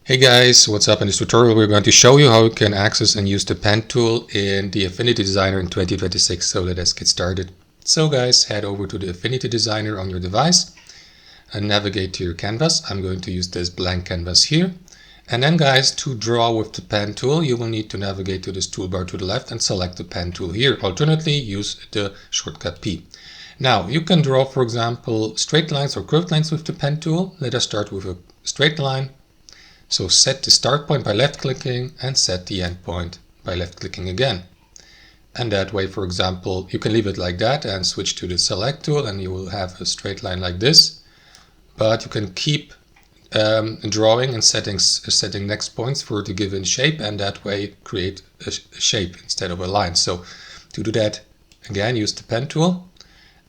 Hey guys, what's up? In this tutorial we're going to show you how you can access and use the pen tool in the Affinity Designer in 2026. So let us get started. So guys, head over to the Affinity Designer on your device and navigate to your canvas. I'm going to use this blank canvas here. And then guys, to draw with the pen tool, you will need to navigate to this toolbar to the left and select the pen tool here. Alternately, use the shortcut P. Now, you can draw, for example, straight lines or curved lines with the pen tool. Let us start with a straight line. So set the start point by left clicking and set the end point by left clicking again. And that way, for example, you can leave it like that and switch to the select tool and you will have a straight line like this. But you can keep drawing and setting next points for the given shape, and that way create a shape instead of a line. So to do that, again, use the pen tool.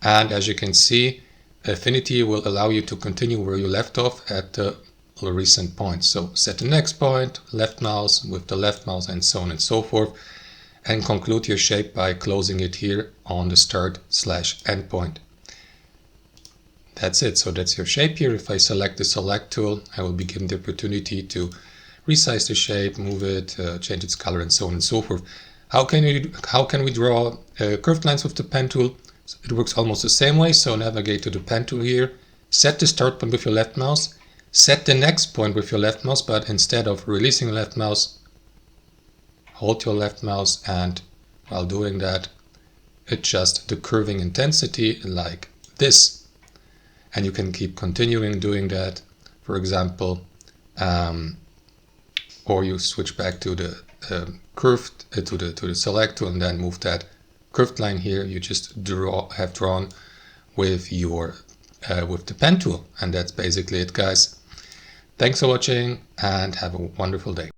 And as you can see, Affinity will allow you to continue where you left off at the recent points. So set the next point, left mouse with the left mouse, and so on and so forth, and conclude your shape by closing it here on the start/end point. That's it. So that's your shape here. If I select the select tool, I will be given the opportunity to resize the shape, move it, change its color, and so on and so forth. How can we draw curved lines with the pen tool? It works almost the same way. So navigate to the pen tool here, set the start point with your left mouse, set the next point with your left mouse, but instead of releasing left mouse, hold your left mouse, and while doing that, adjust the curving intensity like this. And you can keep continuing doing that, for example, or you switch back to the curved to the select tool and then move that curved line here. You just have drawn with your with the pen tool, and that's basically it, guys. Thanks for watching and have a wonderful day.